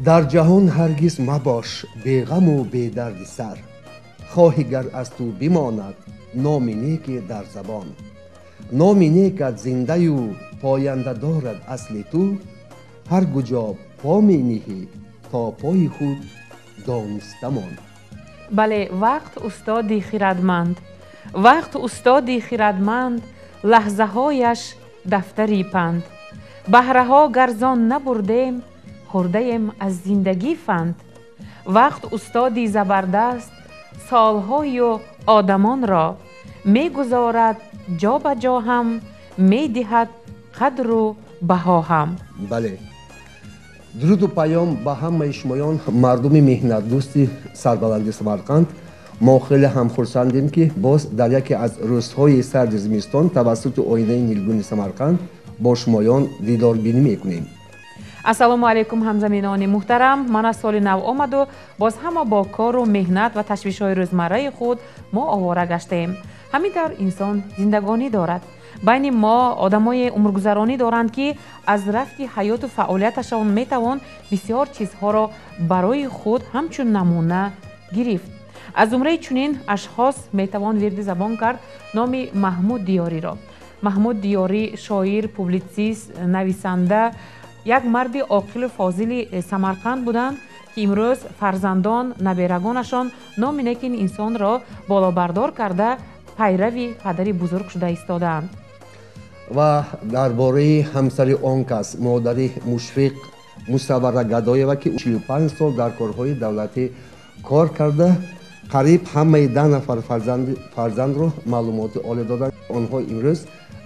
در جهان هرگز مباش بی غم و بی درد سر، خواهی گر از تو بماند نام نیک در زبان. نام نیکت زنده و پاینده دارد اصل تو، هر کجا پا می نهی تا پای خود دانسته مان. بله، وقت استادی خردمند، وقت استادی خردمند، لحظه هایش دفتری پند. بهره ها گرزان نبردیم، خورده ایم از زندگی فند. وقت استادی زبردست، سالهای و آدمان را می گذارد جا به جا هم، می دهد قدر و بها هم. بله، درود و پیام به همه شمایان مردم مهنت دوستی سربلندی سمرقند. ما خیلی هم خرسندیم که باز در یکی از روزهای سرد زمستان توسط آینه نیلگون سمرقند با شمایان دیدار بینی میکنیم. السلام علیکم همزمینان محترم، من از سال نو آمد و باز هم با کار و مهنت و تشویش های روزمره خود ما آواره گشتیم. همین در انسان زندگانی دارد. بین ما آدمای عمرگذرانی دارند که از رفت حیات و فعالیتشان میتوان بسیار چیزها را برای خود همچون نمونه گرفت. از جمله چنین اشخاص میتوان ورد زبان کرد نام محمود دیاری را. محمود دیاری شاعر، پوبلیتسیست، نویسنده، یک مرد عاقل و فاضل سمرقند بودند که امروز فرزندان نبیرگانشان نام نیک این انسان را بالا بردار کرده پیروی پدر بزرگ شده ایستادند. و درباره همسر آن کس مادر مشفق مصور گدایeva که 45 سال در کارهای دولتی کار کرده، قریب همه 10 نفر فرزند را معلومات عالی دادند. آنها امروز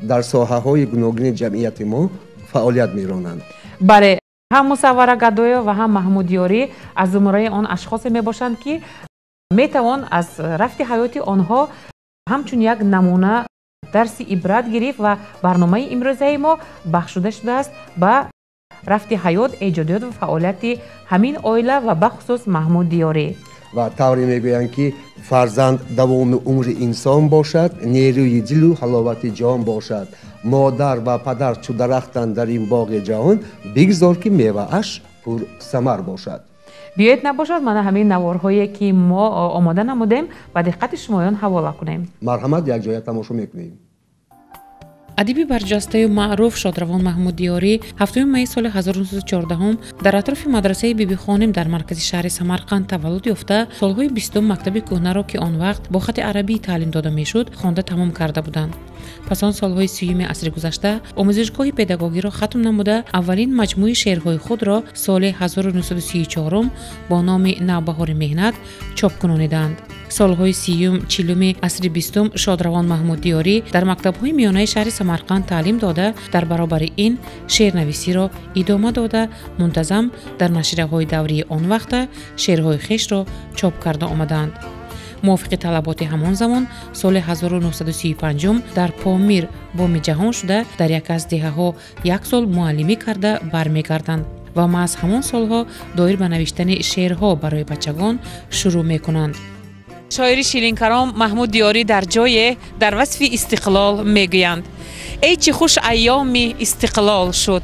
در ساحه های گوناگون جمعیت ما فعالیت می‌رانند. بله، هم مصور گدایeva و هم محمود دیاری از زمره آن اشخاص می باشند که می توان از رفت حیات آنها همچون یک نمونه درس عبرت گرفت و برنامه امروزه ما بخشوده شده است به رفت حیات، ایجادیات و فعالیت همین عائله و بخصوص محمود دیاری. و طوری میگویند که فرزند دوام عمر انسان باشد، نیروی دل و حلاوت جان باشد. مادر و پدر چو درختند در این باغ جهان، بگذار که میوه اش پر ثمر باشد. بیایید نباشد من همین نوارهایی که ما آماده نمودیم و دقت شمایان حواله کنیم. مرحمت، یک جای تماشا میکنیم. ادیب برجسته و معروف شادروان محمود دیاری 7 می سال 1914 در اطراف مدرسه بیبی خانم در مرکز شهر سمرقند تولد یافته، سالهای 20 مکتب کهنه را که آن وقت با خط عربی تعلیم داده میشد خوانده تمام کرده بودند. پس آن سالهای 30 عصر گذشته آموزشگاه پداگوژی را ختم نموده اولین مجموعه شعرهای خود را سال 1934 با نام نوبهار مهنت چاپ کنانیدند. سالهای 30 عصر 20 شادروان محمود دیاری در مکتب‌های میانه شهر سمرقند تعلیم داده، در برابر این شعرنویسی را ادامه داده منتظم در نشریه‌های دوری آن وقت شعرهای خویش را چاپ کرده آمدند. موافق طلبات همان زمان سال 1935 در پامیر بام جهان شده در یک از دهه‌ها یک سال معلمی کرده برمیگردند و ما از همان سالها دایر به نوشتن شعرها برای بچگان شروع میکنند. شاعر شیرینکرام محمود دیاری در جای در وصف استقلال میگویند: ای چه خوش ایام استقلال شد،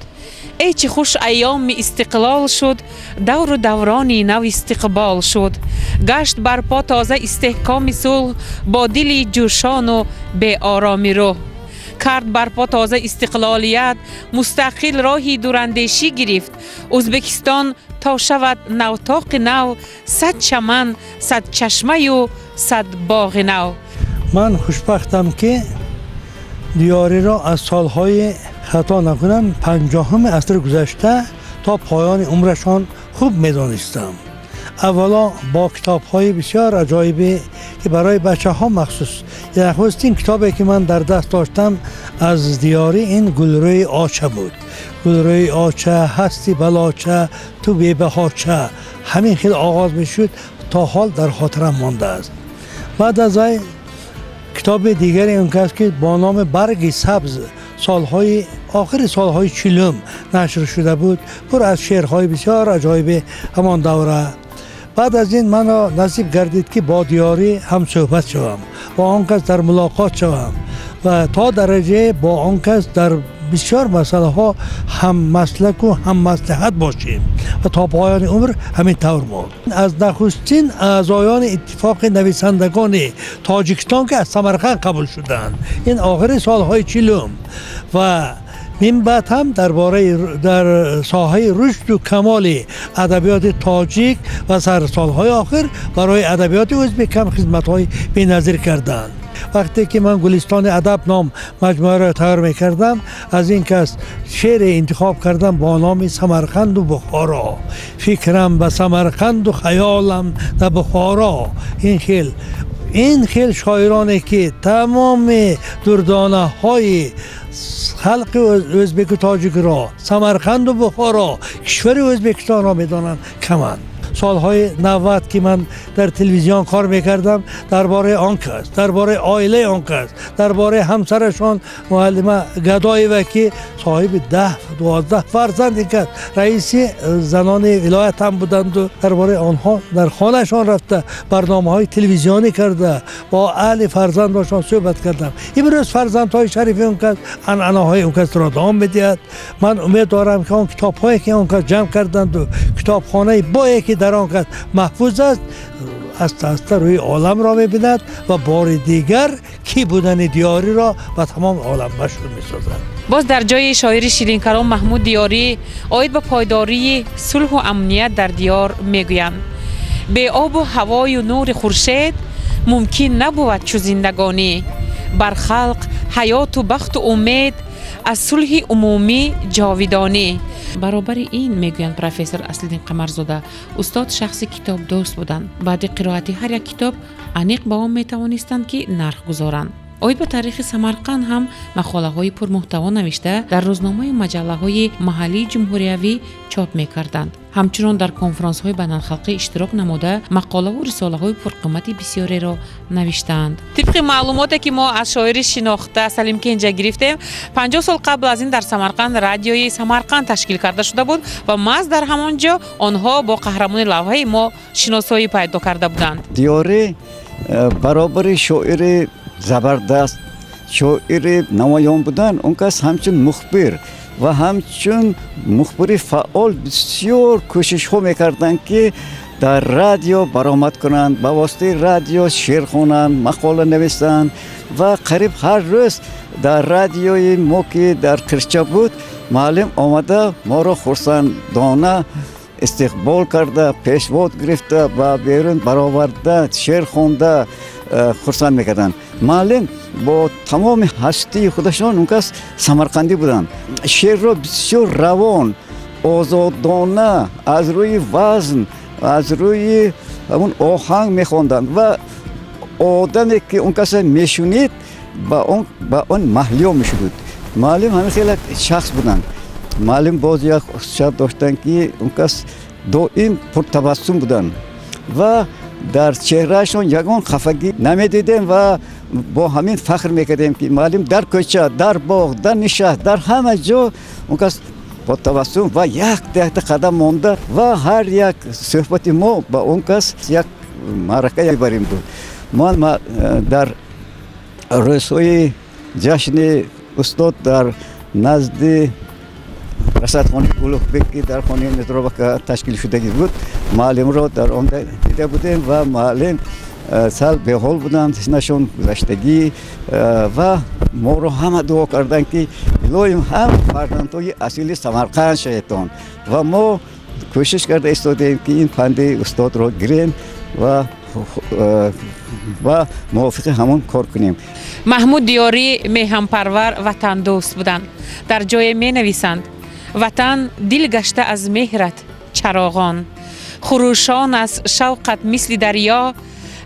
ای چه خوش ایام استقلال شد، دور و دورانی نو استقبال شد، گشت برپا تازه استحکام صلح با دلی جوشان و به آرامی رو، کرد برپا تازه استقلالیت مستقل راهی دوراندیشی گرفت، ازبکستان تا شود نو تاق نو، 100 چمن 100 چشمه و 100 باغ نو. من خوشبختم که دیاری را از سالهای خطا نکنم 50 عصر گذشته تا پایان عمرشان خوب میدانستم. اولا با کتاب‌های بسیار عجایبی که برای بچه‌ها مخصوص، نخستین کتابی که من در دست داشتم از دیاری این گلروی آچه بود. گلروی آچه هستی بلاچه تو بی بهاچه، همین خیلی آغاز میشد تا حال در خاطرم مانده است. بعد از این کتاب دیگری اون کس که با نام برگ سبز آخر سالهای 40 نشر شده بود، پر از شعرهای بسیار عجایب همان دوره. بعد از این من نصیب گردید که با دیاری هم صحبت شوم، با آن کس در ملاقات شوم و تا درجه با آن کس در بسیار مسئله ها هم مسلک و هم مصلحت باشیم و تا پایان عمر همین طور ماند. از نخستین اعضایان اتفاق نویسندگان تاجیکستان که از سمرقند قبول شدند، این آخر سالهای 40 و من بعد هم در ساحه رشد و کمال ادبیات تاجیک و سالهای آخر برای ادبیات ازبک هم خدمت‌های بی‌نظیر کردند. وقتی که من گلستان ادب نام مجموعه را تیار میکردم، از این کس شعر انتخاب کردم با نام سمرقند و بخارا. فکرم به سمرقند و خیالم در بخارا. این خیل شاعرانی که تمام دردانه های خلق ازبک و تاجیک را سمرقند و بخارا کشور ازبکستان را میدانند کمند. سالهای 90 که من در تلویزیون کار میکردم، درباره آن کس، درباره عائله آن کس، درباره همسرشان معلمه گدایوه که صاحب 10-12 فرزند کس، رئیس زنان ولایت هم بودند و درباره آنها در خانهشان رفته برنامه های تلویزیونی کرده با اهل فرزندشان صحبت کردم. امروز فرزندهای شریف اون کس عنعنه های اون کس را ادامه میدهد. من امید دارم که اون کتاب هایی که اون کس جمع کردند و کتابخانه بایی که در آن کس محفوظ است است روی عالم را می‌بیند و بار دیگر کی بودن دیاری را به تمام عالم مشهور می‌سازد. باز در جای شاعر شیرین کلام محمود دیاری آید به پایداری صلح و امنیت در دیار میگویند: به آب و هوای و نور خورشید ممکن نبود چو زندگانی، بر خلق حیات و بخت و امید از صلح عمومی جاویدانی. برابر این میگویند پروفسور اصلالدین قمرزاده استاد شخصی کتاب دوست بودند. بعد قرائت هر یک کتاب انیق با آن میتوانستند که نرخ گذارند. آید به تاریخ سمرقند هم مقاله های پرمحتوا نوشته در روزنامه و مجله های محلی جمهوریوی چاپ میکردند. همچنین در کنفرانس های بین الخلقی اشتراک نموده مقاله و رساله های پرقیمت بسیاری را نوشتند. طبق معلوماتی که ما از شاعر شناخته سلیم که اینجا گرفتیم، 50 سال قبل از این در سمرقند رادیوی سمرقند تشکیل کرده شده بود و محض در همانجا آنها با قهرمان لوحه ما شناسایی پیدا کرده بودند. دیاره برابر شاعر زبردست، شاعر نمایان بودن، اون کس همچون مخبر و همچون مخبر فعال بسیار کوشش ها میکردن که در رادیو برآمد کنند، با واسطه رادیو شعر خوانند، مقاله نویسند و قریب هر روز در رادیوی ما که در کرچا بود معلم آمده ما را خرسندانه استقبال کرده، پیشواز گرفته و بیرون برآورده، شعر خونده خرسند میکردن. معلم با تمام هستی خودشان اون کس سمرقندی بودن. شعر را بسیار روان، آزادانه، از روی وزن، از روی اون آهنگ میخواندن و آدمی که اون کس میشونید با اون محلیو میشود. معلم همین خیلی شخص بودن. معلم باز یک خصوصیت داشتن که اون کس دائم پرتبسم بودن و در چهرهشون یگان خفگی نمیدیدیم و با همین فخر میکردیم که معلم در کوچه، در باغ، در نشست، در همه جا اون کس با تبسم و یک قدم مانده و هر یک صحبت ما با اون کس یک معرکه بریم بود. من در رسوی جشن استاد در نزد رصدخانه گلوبکی در خانه مترو تشکیل شده بود، معلم را در آن دیده بودیم و معلم سال به حال بودند، نشون گذشتگی و ما رو همه دعا کردن که الهیم هم فرزندهای اصیل سمرقند شیطان و ما کوشش کرده ایستادیم که این پند استاد رو گیریم و موافق همون کار کنیم. محمود دیاری میهم پرور وطن دوست بودند. در جای می نویسند: وطن دل گشته از مهرت چراغان، خروشان از شوقت مثل دریا،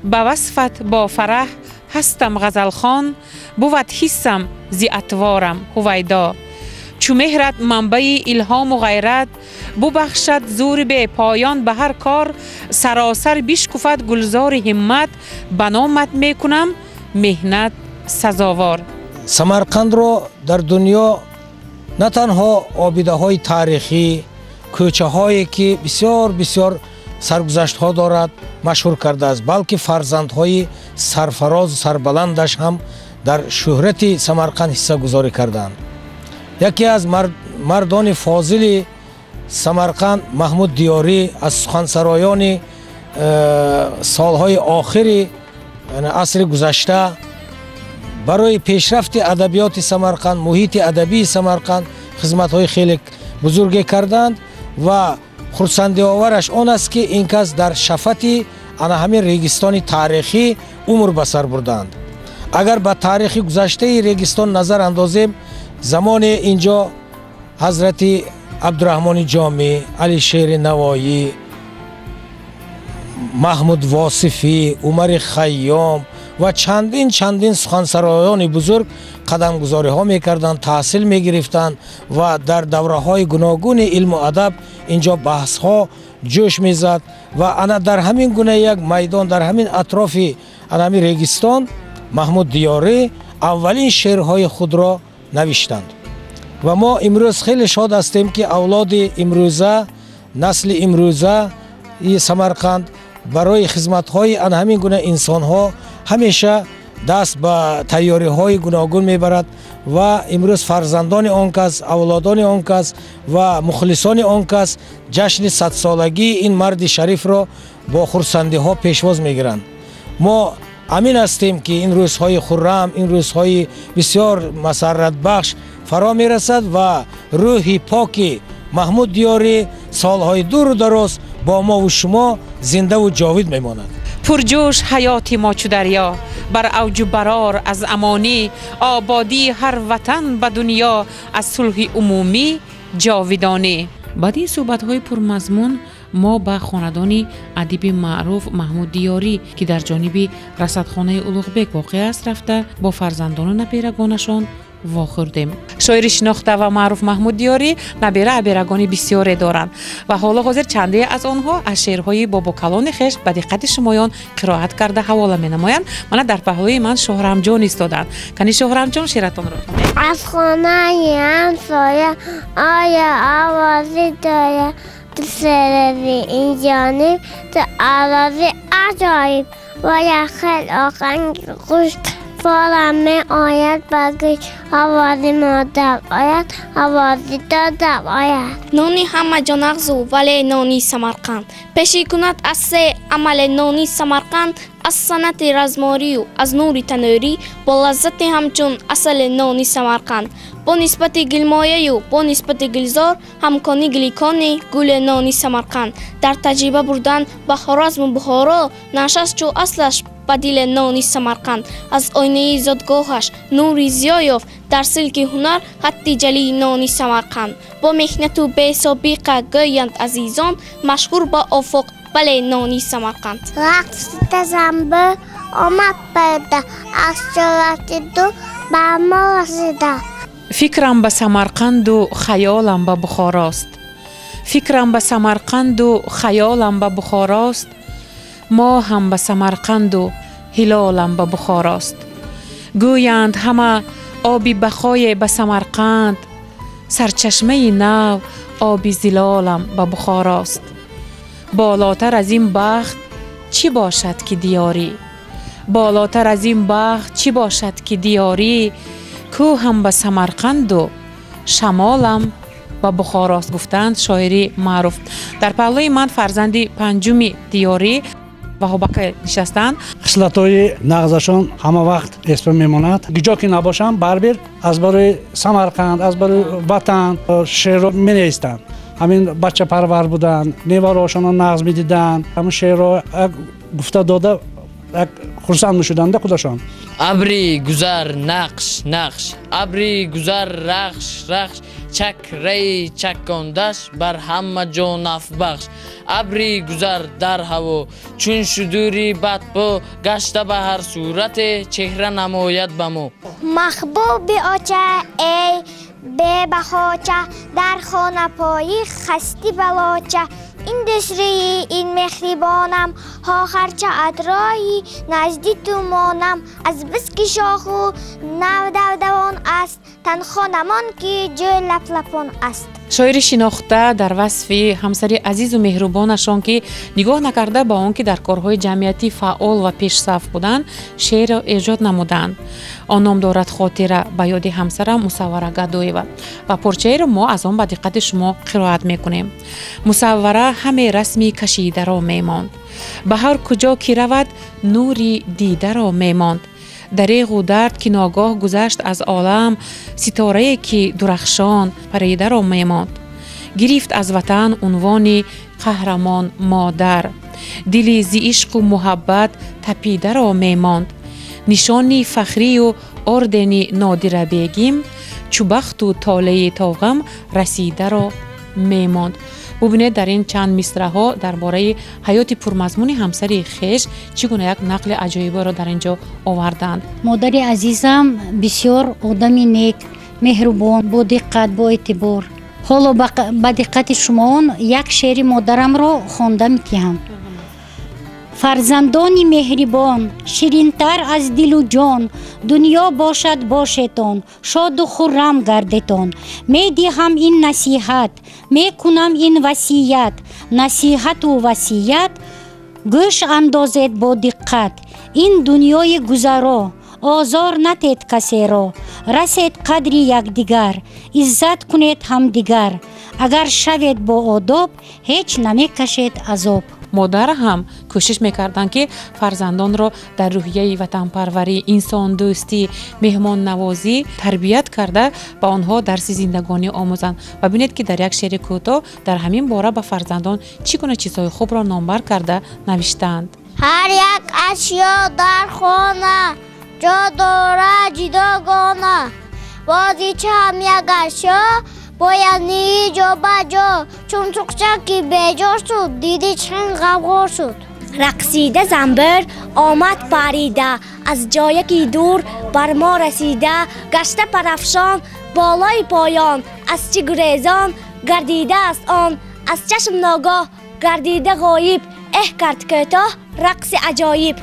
به وصفت با فرح هستم غزلخوان، بود حسم زی اطوارم هویدا. چو مهرت منبع الهام و غیرت، ببخشد زور به پایان به هر کار، سراسر بیشکفت گلزار همت، به نامت میکنم مهنت سزاوار. سمرقند را در دنیا نه تنها آبیده های تاریخی، کوچه هایی که بسیار سرگذشت ها دارد مشهور کرده است، بلکه فرزندهای سرفراز و سربلندش هم در شهرت سمرقند حصه گذاری کردند. یکی از مردان فاضل سمرقند محمود دیاری از سخنسرایان سالهای آخری عصر گذشته برای پیشرفت ادبیات سمرقند، محیط ادبی سمرقند خدمت‌های خیلی بزرگی کردند و خرسندی آورش آن است که این کس در شفت همین ریگستان تاریخی عمر بسر بردند. اگر به تاریخ گذشته ریگستان نظر اندازیم، زمان اینجا حضرت عبدالرحمن جامی، علی شیر نوایی، محمود واصفی، عمر خیام و چندین سخنسرایان بزرگ قدمگذاری ها میکردند، تحصیل میگرفتند و در دوره های گوناگون علم و ادب اینجا بحث ها جوش میزد و انا در همین گونه یک میدان در همین اطراف همین ریگستان محمود دیاری اولین شعرهای خود را نوشتند و ما امروز خیلی شاد هستیم که اولاد امروزه، نسل امروزه سمرقند برای خدمت های همین گونه انسان ها همیشه دست به تیاری های گوناگون میبرد و امروز فرزندان آن کس، اولادان آن کس و مخلصان آن کس جشن 100 سالگی این مرد شریف را با خرسندی ها پیشواز میگیرند. ما امین هستیم که این روزهای خرم، این روزهای بسیار مسرت بخش فرا میرسد و روح پاک محمود دیاری سالهای دور و دراز با ما و شما زنده و جاوید میماند. پرجوش حیاتی ما چو دریا، بر اوج و برار از امانی، آبادی هر وطن به دنیا، از صلح عمومی جاویدانی. بعد این صحبت‌های پرمضمون ما با خاندان ادیب معروف محمود دیاری که در جانب رصدخانه اولوغبک واقع است رفته با فرزندان و نبیرگانشان واخوردیم. شاعر شناخته و معروف محمود دیاری نبیره ابیرگانی بسیاری دارند و حالا حاضر چنده از آنها از شعرهای بابا کلان خویش به دقت شمایان قرائت کرده حواله می‌نمایند. من در پهلوی من شهرام جان ایستادند. کنی شهرام جان شعرتان را خوانید. از خانه همسایه آیا آوازی داره، تو سرزی این جانب تو آوازی عجایب و یخل آخنگ خوش فارم می آید بگی آوازی مادر آید آوازی دادر آید. نانی همه جا نغزو ولی نانی سمرقند پیشی کند از سه عمل نانی سمرقند، از سنت رزماری و از نور تنوری با لذت همچون اصل نانی سمرقند، با نسبت گلمایه و با نسبت گلزار همکانی گلیکانی گل نانی سمرقند. در تجربه بردن به خوارزم و بخارا نشست چو اصلش به دل نانی سمرقند، از آینه زادگاهش نوری ضیا یافت در سلک هنر خط جلی نانی سمرقند. با محنت و بی سابقه گویند عزیزان مشهور با افق بله نانی سمرقند. رقص زنبه آمد پیدا از شرط دو بر ما رسیده. فکرم به سمرقند و خیالم به بخاراست، فکرم به سمرقند و خیالم به بخاراست، ما هم به سمرقند و هلالم به بخاراست. گویند همه آبی بخای به سمرقند، سرچشمه نو آبی زلالم به بخاراست. بالاتر از این بخت چی باشد که دیاری، بالاتر از این بخت چی باشد که دیاری، کو هم به سمرقند و شمالم به بخاراست. گفتند شاعری معروف. در پهلوی من فرزندی پنجمی دیاری و هوبک نشستند. خصلت‌های نغزشان همه وقت اسم میماند. گیجا که نباشم بربر از برای سمرقند، از برای وطن شعر را می‌نویسند. همین بچه پرور بودن، نیواراشان نغز می‌دیدن، همین شعر را گفته داده خرسند می‌شدند خودشان. ابری گذر نقش نقش، ابری گذر رخش رخش، چکری چکاندش بر همه جا نفع بخش. ابری گذر در هوا چون شدوری بدبو، گشته به هر صورت چهره نماید به ما. محبوب آچه ای به بخاچه، در خانه پایی خستی بلاچه. این دسری این مهربانم، ها هرچه ادرایی نزدی تو مانم. از بسکی شاخو نو دودوان است، تنها نمان که جو لپ لپان است. шоири шинохта дар васфи ҳамсари азизу меҳрубонашон ки нигоҳ накарда ба он ки дар корҳои ҷамъиятӣ фаъол ва пешсаф буданд шеърро эҷод намуданд. Он ном дорад хотира ба ёди ҳамсарам Мусаввара Гадоева ва порчаеро мо аз он ба диққати шумо қироат мекунем. Мусаввара ҳамаи расми кашидаро мемонд. ба ҳар куҷо ки равад нури дидаро мемонд. дареғу дард ки ногоҳ гузашт аз олам ситорае ки дурахшон паридаро мемонд. гирифт аз ватан унвони қаҳрамон модар. дили зи ишқу муҳаббат тапидаро мемонд. нишони фахрию ордени Нодира бегим чу бахту толеи тоғам расидаро мемонд. бубинед дар ин чанд мисраҳо дар бораи ҳаёти пурмазмуни ҳамсари хеш чӣ гуна як нақли аҷоиборо дар ин ҷо оварданд. модари азизам бисёр одами нек, меҳрубон, бо диққат, бо эътибор. ҳоло ба диққати шумоон як шеъри модарамро хонда мекиҳам. фарзандони меҳрибон, ширинтар аз дилу ҷон, дунё бошад бошетон, шоду хуррам гардетон. медиҳам ин насиҳат, мекунам ин васият, насиҳату васият гӯш андозед бо диққат. ин дунёи гузаро, озор натед касеро, расед қадри якдигар, иззат кунед ҳамдигар. агар шавед бо одоб, ҳеҷ намекашед азоб. модар ҳам кӯшиш мекарданд ки фарзандонро дар рӯҳияи ватанпарварӣ, инсондӯстӣ, меҳмоннавозӣ тарбият карда ба онҳо дарси зиндагонӣ омӯзанд. ва бинед ки дар як шеъри кӯтоҳ дар ҳамин бора ба фарзандон чӣ гуна чизҳои хубро номбар карда навиштаанд. ҳар як ашё дар хона ҷо дорад ҷудогона. бозичаам як ашё бояд ниҳӣ ҷо ба ҷо. чун чуқча ки беҷо шуд, диди чанд ғавғо шуд. рақсида замбир омад парида, аз ҷояки дур бар мо расида. гашта парафшон болои поён, аз чӣ гурезон гардидааст он. аз чашм ногоҳ гардида ғоиб, эҳ кард кӯтоҳ рақси аҷоиб.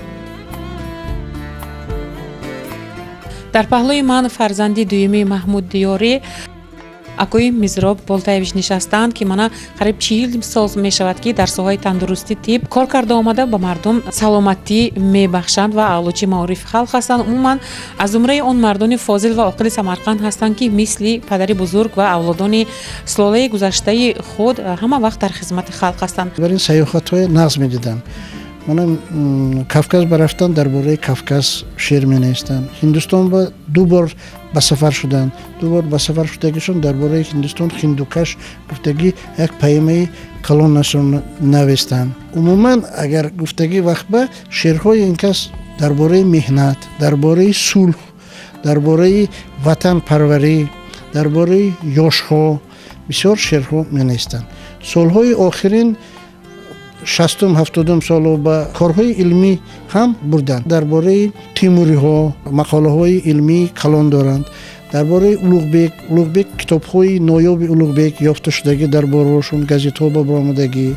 дар паҳлӯи ман фарзанди дуюми Маҳмуд Диёрӣ акои Мизроб Болтаевич нишастанд ки мана қариб 40 сол мешавад ки дар соҳаи тандурустӣ тиб кор карда омада ба мардум саломатӣ мебахшанд ва аълочи маорифи халқ ҳастанд. умуман аз зумраи он мардони фозил ва оқили Самарқанд ҳастанд ки мисли падари бузург ва авлодони сулолаи гузаштаи худ ҳама вақт дар хизмати халқ ҳастанд. дар ин саёҳатҳои нағз медидам. мана Кавказ барафтан дар бораи Кавказ шеър менавистанд. ҳиндустон ба ду бор ба сафар шуданд. ду бор ба сафар шудагишон дар бораи ҳиндустон хиндукаш гуфтагӣ як поэмаи калон нашро навистанд. умуман агар гуфтагӣ вақт ба шеърҳои ин кас дар бораи меҳнат, дар бораи сулҳ, дар бораи ватанпарварӣ, дар бораи ёшҳо бисёр шеърҳо менавистанд. солҳои охирин 60-70 соло ба корҳои илмӣ ҳам бурданд. дар бораи тимуриҳо мақолаҳои илмии калон доранд. дар бораи улуғбек китобҳои ноёби улуғбек ёфта шудагӣ дар борошон газетҳо ба баромадагӣ.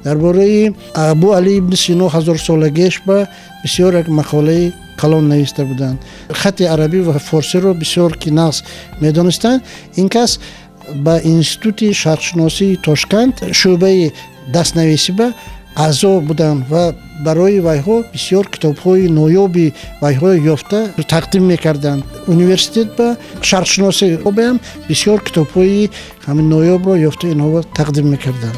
дар бораи абу али ибн сино ҳазорсолагиаш ба бисёр як мақолаи калон нависта буданд. хати арабӣ ва форсиро бисёр ки нағз медонистанд. ин кас ба институти шарқшиносии Тошкент шӯъбаи дастнависӣ ба аъзо буданд ва барои вайҳо бисёр китобҳои ноёби вайҳо ёфта тақдим мекарданд. университет ба шарқшиносӣ ҳам бисёр китобҳои ҳамин ноёбро ёфта инҳо тақдим мекарданд.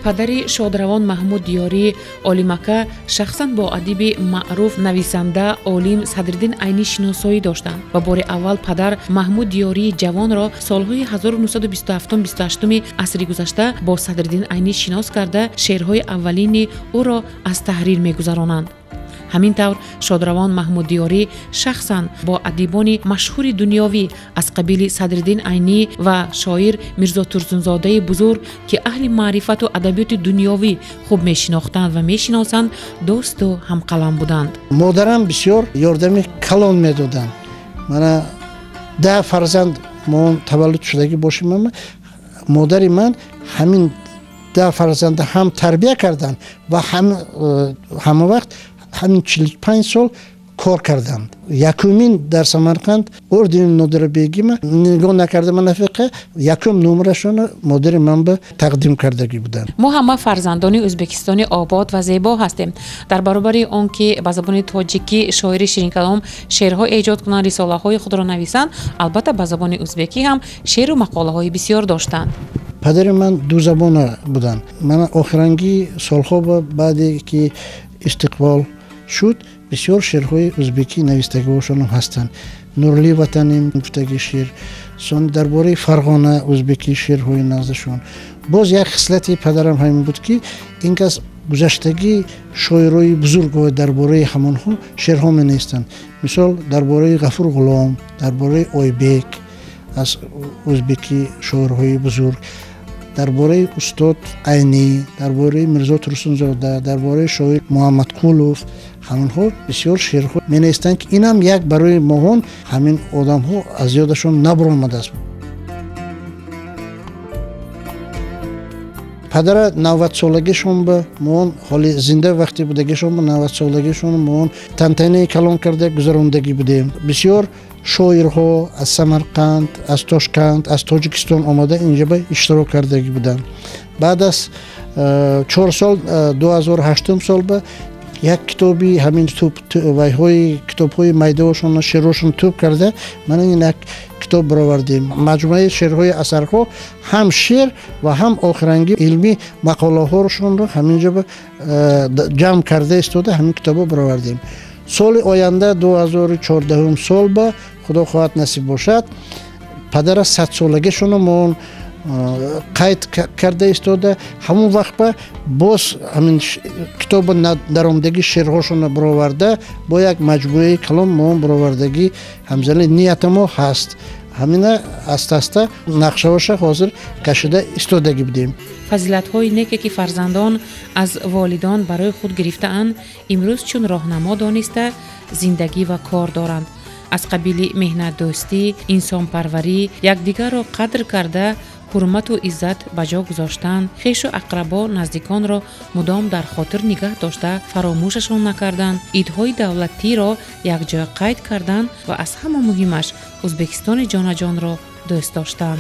падари шодравон Маҳмуд Диёрӣ олимака шахсан бо адиби маъруф нависанда олим Садриддин Айнӣ шиносоӣ доштанд ва бори аввал падар Маҳмуд Диёрии ҷавонро солҳои 1927-28 асри гузашта бо Садриддин Айнӣ шинос карда шеърҳои аввалини ӯро аз таҳрир мегузаронанд. ҳамин тавр шодравон Маҳмуд Диёрӣ шахсан бо адибони машҳури дунёвӣ аз қабили Садриддин Айнӣ ва шоир Мирзо Турсунзодаи бузург ки аҳли маърифату адабиёти дунёвӣ хуб мешинохтанд ва мешиносанд дӯсту ҳамқалам буданд. модарам бисёр ёрдами калон медоданд. мана 10 фарзанд мо таваллуд шудагӣ бошем, модари ман ҳамин 10 фарзанда ҳам тарбия карданд ва ҳама вақт ҳамин 45 сол کار کردند. یکمین در سمرقند اردن نادر بیگم نگاه نکرده منافقه یکم نمرشون مادر من به تقدیم کردگی بودن. ما همه فرزندان ازبکستان آباد و زیبا هستیم. در برابر آن که به زبان تاجیکی شاعر شیرین کلام شعرها ایجاد کنند، رساله های خود را نویسند، البته به زبان ازبکی هم شعر و مقاله های بسیار داشتند. پدر من دو زبانه بودن. من آخرانگی سالها بعدی که استقبال شد بسیار شعرهای ازبکی نوشتگی‌هاشون هستند. نورلی وطنیم گفتگی شعر، سون درباره فرغانه ازبکی شعرهای نازشون. باز یک خصلت پدرم همین بود که این کس گذشتگی شاعرای بزرگ درباره همونها شعرها می‌نویسند. مثال درباره غفور غلام، درباره آیبک از ازبکی شاعرهای بزرگ، درباره استاد عینی، درباره میرزا ترسونزاده، درباره شاعر محمد قولوف، همونها بسیار شعرها می‌نویسند که این هم یک برای ماهان همین آدم‌ها از یادشون نبرآمده است. پدر 90 سالگیشون به مون حالی زنده وقتی بودگیشون به 90 سالگیشون مون تنتنه کلان کرده گذراندگی بودیم. بسیار شاعرها از سمرقند، از تاشکند، از تاجیکستان آمده اینجا به اشتراک کردگی بودن. بعد از 4 سال 2008 سال به یک کتابی همین ویهای کتاب‌های میده‌هاشون شعرهاشون توپ کرده من این یک کتاب برآوردیم. مجموعه شعرهای اثرها هم شعر و هم آخرنگی علمی مقاله هاشون رو همینجا به جمع کرده استوده همین کتابو برآوردیم. سال آینده 2014 سال به خدا خواهد نصیب باشد پدر 100 سالگیشون رو قید کرده استوده. همون وقت به باز همین کتاب درآمدگی شعرهاشون برآورده با یک مجموعه کلام ما برآوردگی همزمان نیت ما هست. همینه است نقشه‌اش حاضر کشیده استودگی بودیم. فضیلت‌های نیکی که فرزندان از والدان برای خود گرفته‌اند امروز چون راهنما دانسته زندگی و کار دارند. از قبیل مهنت دوستی، انسان پروری، یکدیگر را قدر کرده حرمت و عزت به جا گذاشتن، خویش و اقربا نزدیکان را مدام در خاطر نگه داشته فراموششان نکردند، عیدهای دولتی را یک جای قید کردند و از همه مهمش ازبکستان جان جان را دوست داشتند.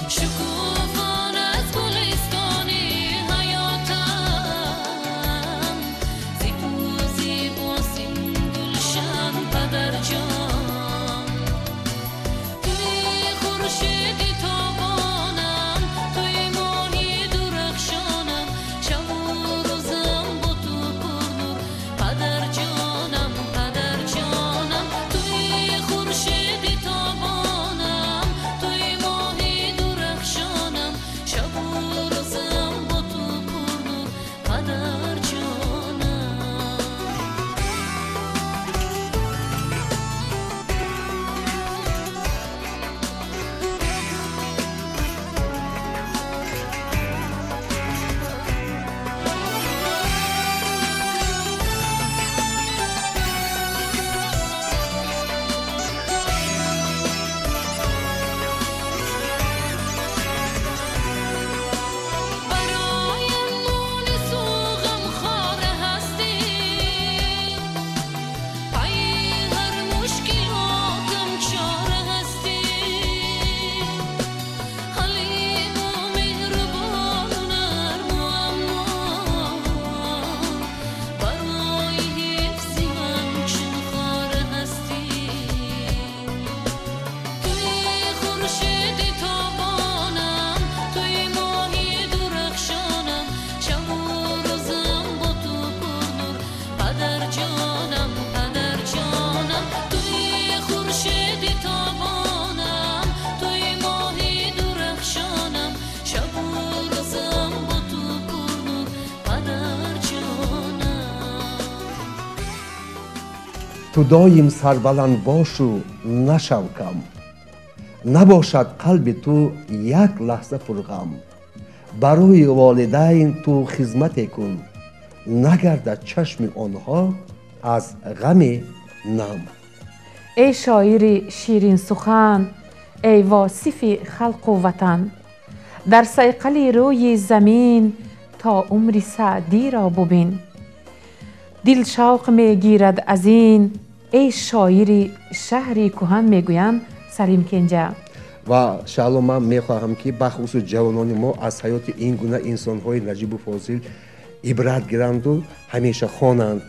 شکوفان از گلستان ту доим сарбаланд бошу нашав кам, набошад қалби ту як лаҳза пурғам, барои волидайн ту хизмате кун, нагардад чашми онҳо аз ғами нам. ای شاعری شیرین سخن، ای واصفی خلق و وطن، در صیقل روی زمین تا عمر سعدی را ببین. دل شوق می گیرد از این، ای شاعری شهری کهن میگویند سلیم کنجا. و شالو من میخواهم که بخصوص جوانان ما از حیات این گونه انسان‌های نجیب و فاضل عبرت گیرند و همیشه خوانند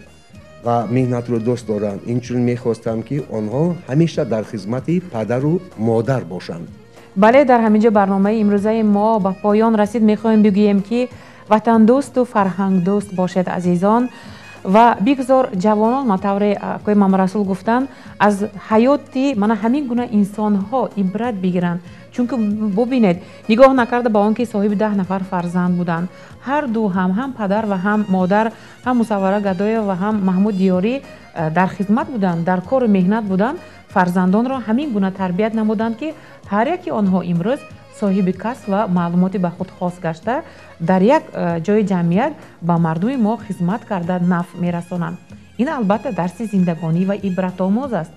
و مهنت رو دوست دارند. اینچون میخواستم که آنها همیشه در خدمت پدر و مادر باشند. بله، در همینجا برنامه امروزه ما به پایان رسید. میخوایم بگوییم که وطن دوست و فرهنگ دوست باشد عزیزان و بگذار جوانان مطور که امام رسول گفتن از حیاتی من همین گونه انسان ها عبرت بگیرن، چون که ببینید نگاه نکرده با آنکه صاحب 10 نفر فرزند بودند، هر دو هم پدر و هم مادر، هم مصوره گدای و هم محمود دیاری در خدمت بودند، در کار مهنت بودند، فرزندان را همین گونه تربیت نمودند که هر یکی آنها امروز صاحب کسب و معلوماتی به خود خاص گشته در یک جای جمعیت با مردم ما خدمت کرده نفع میرسانند. این البته درس زندگانی و عبرت آموز است.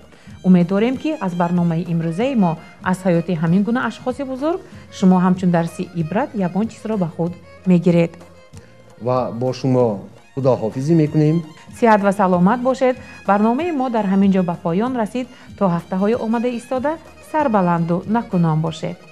امیدواریم که از برنامه امروزه ما از حیات همین گونه اشخاص بزرگ شما همچون درس عبرت یگان چیز را به خود میگیرید. و با شما خداحافظی میکنیم. صحت و سلامت باشید. برنامه ما در همین جا به پایان رسید. تا هفته های آمده ایستاده سربلند و نکونام باشید.